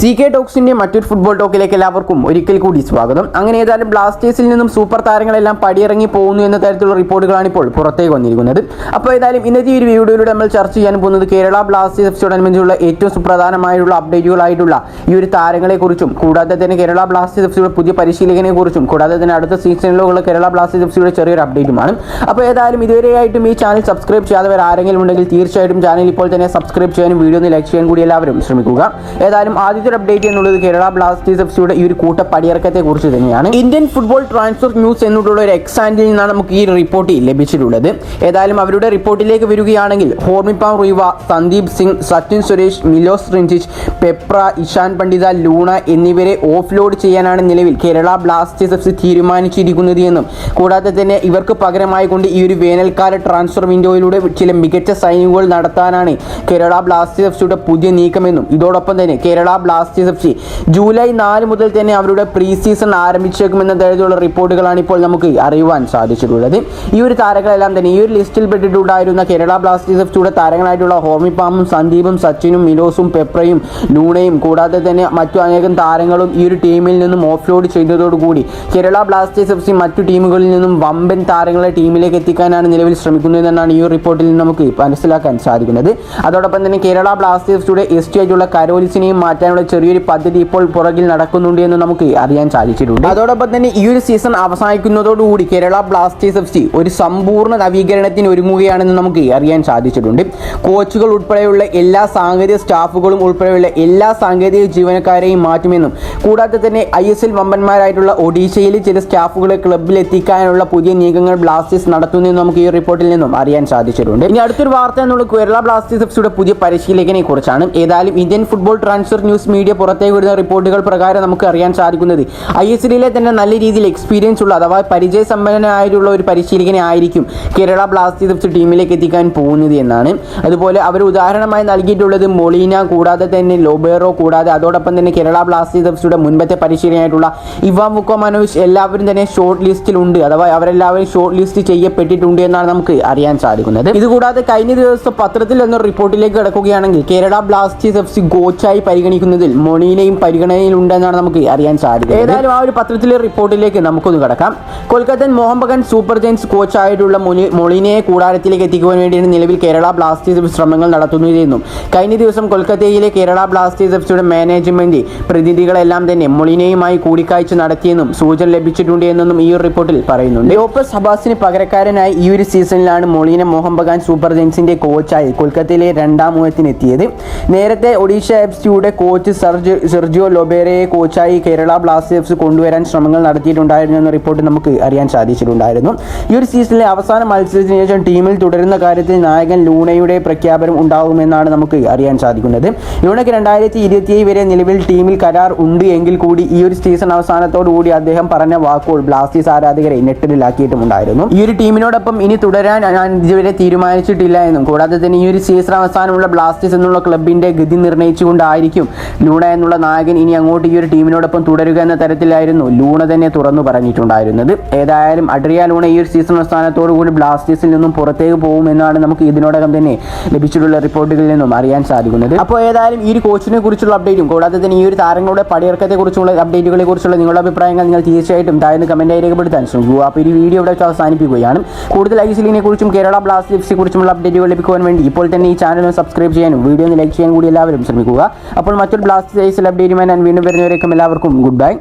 CK ടോക്സിന്റെ മറ്റൊരു football ടോക്കിലേക്ക് എല്ലാവർക്കും ഒരിക്കൽ കൂടി സ്വാഗതം. അങ്ങനെ ഏതായാലും ബ്ലാസ്റ്റേഴ്സിൽ നിന്നും സൂപ്പർ താരങ്ങളെല്ലാം പടിയിറങ്ങി പോകുന്നു എന്ന തരത്തിലുള്ള റിപ്പോർട്ടുകളാണ് ഇപ്പോൾ പുറത്തേക്ക് വന്നിരിക്കുന്നത്. അപ്പോൾ ഏതായാലും ഇന്നത്തെ ഈ ഒരു വീഡിയോയിലൂടെ നമ്മൾ ചർച്ച ചെയ്യാൻ പോകുന്നത് കേരള ബ്ലാസ്റ്റേഴ്സ് എഫ്സിയോടനുബന്ധിച്ചുള്ള ഏറ്റവും സുപ്രധാനമായുള്ള അപ്ഡേറ്റുകളായിട്ടുള്ള ഈ ഒരു താരങ്ങളെക്കുറിച്ചും കൂടാതെ തന്നെ കേരള ബ്ലാസ്റ്റേഴ്സ് എഫ്സിയുടെ പുതിയ പരിശീലകനെ കുറിച്ചും കൂടാതെ തന്നെ അടുത്ത സീസണിലുള്ള കേരള ബ്ലാസ്റ്റേഴ്സ് എഫ്സിയുടെ ചെറിയൊരു അപ്ഡേറ്റുമാണ്. അപ്പോൾ ഏതായാലും ഇതുവരെയായിട്ടും ഈ ചാനൽ സബ്സ്ക്രൈബ് ചെയ്യാത്തവർ ആരെങ്കിലും ഉണ്ടെങ്കിൽ തീർച്ചയായിട്ടും ചാനൽ ഇപ്പോൾ തന്നെ സബ്സ്ക്രൈബ് ചെയ്യാനും വീഡിയോ ഒന്ന് ലൈക്ക് ചെയ്യാൻ കൂടി എല്ലാവരും ശ്രമിക്കുക. ഏതായാലും ആദ്യത്തെ അപ്ഡേറ്റ് എന്നുള്ളത് കേരള ബ്ലാസ്റ്റേഴ്സ് എഫ്സിയുടെ ഈ ഒരു കൂട്ട പടിയിറക്കത്തെ കുറിച്ച് തന്നെയാണ്. ഇന്ത്യൻ ഫുട്ബോൾ ട്രാൻസ്ഫർ ന്യൂസ് എന്നുള്ള ഒരു എക്സാൻഡിൽ നിന്നാണ് നമുക്ക് ഈ റിപ്പോർട്ട് ലഭിച്ചിട്ടുള്ളത്. ഏതായാലും അവരുടെ റിപ്പോർട്ടിലേക്ക് വരികയാണെങ്കിൽ ഹോർമിപ്പാം റീവ, സന്ദീപ് സിംഗ്, സച്ചിൻ സുരേഷ്, മിലോസ് റിഞ്ചിച്ച്, പെപ്ര, ഇഷാൻ പണ്ഡിത, ലൂണ എന്നിവരെ ഓഫ് ലോഡ് ചെയ്യാനാണ് നിലവിൽ കേരള ബ്ലാസ്റ്റേഴ്സ് എഫ്സി തീരുമാനിച്ചിരിക്കുന്നത് എന്നും കൂടാതെ തന്നെ ഇവർക്ക് പകരമായി കൊണ്ട് ഈ ഒരു വേനൽക്കാല ട്രാൻസ്ഫർ വിൻഡോയിലൂടെ ചില മികച്ച സൈനിങ്ങുകൾ നടത്താനാണ് കേരള ബ്ലാസ്റ്റേഴ്സ് എഫ്സിയുടെ പുതിയ നീക്കമെന്നും ഇതോടൊപ്പം തന്നെ കേരള ബ്ലാസ്റ്റേഴ്സ് എഫ്സി ജൂലൈ 4 മുതൽ തന്നെ അവരുടെ പ്രീ സീസൺ ആരംഭിച്ചേക്കുമെന്ന തരത്തിലുള്ള റിപ്പോർട്ടുകളാണ് ഇപ്പോൾ നമുക്ക് അറിയുവാൻ സാധിച്ചിട്ടുള്ളത്. ഈ ഒരു താരങ്ങളെല്ലാം തന്നെ ഈ ഒരു ലിസ്റ്റിൽ പെട്ടിട്ടുണ്ടായിരുന്ന കേരള ബ്ലാസ്റ്റേഴ്സ് എഫ്സിയുടെ താരങ്ങളായിട്ടുള്ള ഹോർമിപ്പാമും, സന്ദീപും, സച്ചിനും, മിലോസും, പെപ്രയും, ലൂണയും കൂടാതെ തന്നെ മറ്റു അനേകം താരങ്ങളും ഈ ഒരു ടീമിൽ നിന്നും ഓഫ് ലോഡ് ചെയ്തതോടുകൂടി കേരള ബ്ലാസ്റ്റേഴ്സ് എഫ്സി മറ്റു ടീമുകളിൽ നിന്നും വമ്പൻ താരങ്ങളെ ടീമിലേക്ക് എത്തിക്കാനാണ് നിലവിൽ ശ്രമിക്കുന്നതെന്നാണ് ഈ ഒരു റിപ്പോർട്ടിൽ നിന്ന് നമുക്ക് മനസ്സിലാക്കാൻ സാധിക്കുന്നത്. അതോടൊപ്പം തന്നെ കേരള ബ്ലാസ്റ്റേഴ്സ് എഫ്സിയുടെ എസ് ടി ആയിട്ടുള്ള കരോലിസിനെയും മാറ്റാനുള്ള ചെറിയൊരു പദ്ധതി ഇപ്പോൾ പുറകിൽ നടക്കുന്നുണ്ട് എന്ന് നമുക്ക് അറിയാൻ സാധിച്ചിട്ടുണ്ട്. അതോടൊപ്പം തന്നെ ഈ ഒരു സീസൺ അവസാനിക്കുന്നതോടുകൂടി കേരള ബ്ലാസ്റ്റേഴ്സ് എഫ്സി ഒരു സമ്പൂർണ്ണ നവീകരണത്തിന് ഒരുങ്ങുകയാണെന്ന് നമുക്ക് അറിയാൻ സാധിച്ചിട്ടുണ്ട്. കോച്ചുകൾ ഉൾപ്പെടെയുള്ള എല്ലാ സാങ്കേതിക സ്റ്റാഫുകളും ഉൾപ്പെടെയുള്ള എല്ലാ സാങ്കേതിക ജീവനക്കാരെയും മാറ്റുമെന്നും കൂടാതെ തന്നെ ISL വമ്പന്മാരായിട്ടുള്ള ഒഡീഷയിൽ ചില സ്റ്റാഫുകളെ ക്ലബ്ബിൽ എത്തിക്കാനുള്ള പുതിയ നീക്കങ്ങൾ ബ്ലാസ്റ്റേഴ്സ് നടത്തുന്നതെന്ന് നമുക്ക് ഈ റിപ്പോർട്ടിൽ നിന്നും അറിയാൻ സാധിച്ചിട്ടുണ്ട്. ഇനി അടുത്തൊരു വാർത്ത എന്നുള്ളത് കേരള ബ്ലാസ്റ്റേഴ്സ് എഫ്സിയുടെ പുതിയ പരിശീലകനെ കുറിച്ചാണ്. ഏതായാലും Indian football transfer news media പുറത്തേക്ക് വരുന്ന റിപ്പോർട്ടുകൾ പ്രകാരം നമുക്ക് അറിയാൻ സാധിക്കുന്നത് ISLയിലെ തന്നെ നല്ല രീതിയിൽ എക്സ്പീരിയൻസ് ഉള്ള അഥവാ പരിചയസമ്പന്നനായിട്ടുള്ള ഒരു പരിശീലകനെ ആയിരിക്കും കേരള ബ്ലാസ്റ്റേഴ്സ് എഫ്സി ടീമിലേക്ക് എത്തിക്കാൻ പോകുന്നത് എന്നാണ്. അതുപോലെ അവർ ഉദാഹരണമായി നൽകിയിട്ടുള്ളത് മൊളീന, കൂടാതെ തന്നെ ലോബേറോ, കൂടാതെ അതോടൊപ്പം തന്നെ കേരള ബ്ലാസ്റ്റേഴ്സ് എഫ്സിയുടെ മുൻപത്തെ പരിശീലകനായിട്ടുള്ള ഇവാൻ വുക്കോമാനോവിച്ച് എല്ലാവരും തന്നെ ഷോർട്ട് ലിസ്റ്റിലുണ്ട് അഥവാ അവരെല്ലാവരും ഷോർട്ട് ലിസ്റ്റ് ചെയ്യപ്പെട്ടിട്ടുണ്ട് എന്നാണ് നമുക്ക് അറിയാൻ സാധിക്കുന്നത്. ഇതുകൂടാതെ കഴിഞ്ഞ ദിവസം പത്രത്തിൽ എന്ന റിപ്പോർട്ടിലേക്ക് കിടക്കുകയാണെങ്കിൽ കേരള ബ്ലാസ്റ്റേഴ്സ് എഫ്സി കോച്ചായി പരിഗണിക്കുന്നതിൽ മൊളീനയും പരിഗണനയിലുണ്ടെന്നാണ് നമുക്ക് അറിയാൻ സാധിക്കുന്നത്. ഏതായാലും ആ ഒരു പത്രത്തിലെ റിപ്പോർട്ടിലേക്ക് നമുക്കൊന്ന് കിടക്കാം. കൊൽക്കത്തൻ മോഹൻ ബഗാൻ സൂപ്പർ ജയൻസ് കോച്ചായിട്ടുള്ള മൊളീനയെ കൂടാരത്തിലേക്ക് എത്തിക്കുവാൻ വേണ്ടിയാണ് നിലവിൽ കേരള ബ്ലാസ്റ്റേഴ്സ് ശ്രമങ്ങൾ നടത്തുന്നതെന്നും കഴിഞ്ഞ ദിവസം കൊൽക്കത്തയിലെ കേരള ബ്ലാസ്റ്റേഴ്സ് എഫ്സിയുടെ മാനേജ്മെന്റ് പ്രതിനിധികളെല്ലാം തന്നെ മൊളീനയുമായി കൂടിക്കാഴ്ച നടത്തിയെന്നും സൂചന ലഭിച്ചിട്ടുണ്ട് എന്നും ഈ ഒരു റിപ്പോർട്ടിൽ പറയുന്നുണ്ട്. ലോപ്പസ് ഹബാസിന് പകരക്കാരനായി ഈ ഒരു സീസണിലാണ് മൊളീന മോഹൻ ബഗാൻ സൂപ്പർ ജയൻസിന്റെ കോച്ചായി കൊൽക്കത്തയിലെ രണ്ടാം ഊഴത്തിനെത്തിയത്. നേരത്തെ ഒഡീഷ എഫ്സിയുടെ കോച്ച് സെർജിയോ ലോബേറയെ കോച്ചായി കേരള ബ്ലാസ്റ്റേഴ്സ് എഫ്സി കൊണ്ടുവരാൻ ശ്രമങ്ങൾ നടത്തിയിട്ടുണ്ടായിരുന്നു എന്ന റിപ്പോർട്ട് നമുക്ക് അറിയാൻ സാധിച്ചിട്ടുണ്ടായിരുന്നു. ഈ ഒരു സീസണിലെ അവസാന മത്സരത്തിന് ശേഷം ടീമിൽ തുടരുന്ന കാര്യത്തിൽ നായകൻ ലൂണയുടെ പ്രഖ്യാപനം ഉണ്ടാകുമെന്നാണ് നമുക്ക് അറിയാൻ സാധിക്കുന്നത്. ലൂണയ്ക്ക് 2027 വരെ നിലവിൽ ടീമിൽ കരാർ ഉണ്ട് എങ്കിൽ കൂടി ഈ ഒരു സീസൺ അവസാനത്തോടു കൂടി അദ്ദേഹം പറഞ്ഞ വാക്കുകൾ ബ്ലാസ്റ്റേഴ്സ് ആരാധകരെ നെട്ടിലാക്കിയിട്ടുണ്ടായിരുന്നു. ഈ ഒരു ടീമിനോടൊപ്പം ഇനി തുടരാൻ ഞാൻ ഇതുവരെ തീരുമാനിച്ചിട്ടില്ല എന്നും കൂടാതെ തന്നെ ഈ ഒരു സീസൺ അവസാനമുള്ള ബ്ലാസ്റ്റേഴ്സ് എന്നുള്ള ക്ലബിന്റെ ഗതി നിർണ്ണയിച്ചുകൊണ്ടായിരിക്കും ലൂണ എന്നുള്ള നായകൻ ഇനി അങ്ങോട്ട് ഈ ഒരു ടീമിനോടൊപ്പം തുടരുക എന്ന തരത്തിലായിരുന്നു ലൂണ തന്നെ തുറന്നു പറഞ്ഞിട്ടുണ്ടായിരുന്നത്. ഏതായാലും അഡ്രിയ ലൂണ ഈ ഒരു സീസൺ അവസാനത്തോടു കൂടി ബ്ലാസ്റ്റേഴ്സിൽ നിന്നും പുറത്തേക്ക് പോകുമെന്നാണ് നമുക്ക് ഇതിനോടകം തന്നെ ലഭിച്ചിട്ടുള്ള റിപ്പോർട്ടുകളിൽ നിന്നും അറിയാൻ സാധിക്കുന്നത്. അപ്പോൾ ഏതായാലും ഈ ഒരു കോച്ചിനെ കുറിച്ചുള്ള അപ്ഡേറ്റും കൂടാതെ തന്നെ ഈ ഒരു താരങ്ങളുടെ പടിയിറക്കത്തെ കുറിച്ചുള്ള അപ്ഡേറ്റുകളെ കുറിച്ചുള്ള നിങ്ങളുടെ അഭിപ്രായങ്ങൾ നിങ്ങൾ തീർച്ചയായിട്ടും താഴ്ന്ന് കമന്റായി രേഖപ്പെടുത്താൻ ശ്രമിക്കുക. അപ്പോൾ ഈ വീഡിയോ ഇവിടെ അവസാനിപ്പിക്കുകയാണ്. കൂടുതൽ ISLനെ കുറിച്ചും കേരള ബ്ലാസ്റ്റേഴ്സ് എഫ്സിയെ കുറിച്ചുള്ള അപ്ഡേറ്റുകൾ ലഭിക്കുവാൻ വേണ്ടി ഇപ്പോൾ തന്നെ ഈ ചാനൽ സബ്സ്ക്രൈബ് ചെയ്യാനും വീഡിയോ ഒന്ന് ലൈക്ക് ചെയ്യാൻ കൂടി എല്ലാവരും ശ്രമിക്കുക. അപ്പോൾ മറ്റൊരു ബ്ലാസ്റ്റേഴ്സ് ISL അപ്ഡേറ്റുമായി ഞാൻ വീണ്ടും വരുന്നവരേക്കും എല്ലാവർക്കും ഗുഡ് ബൈ.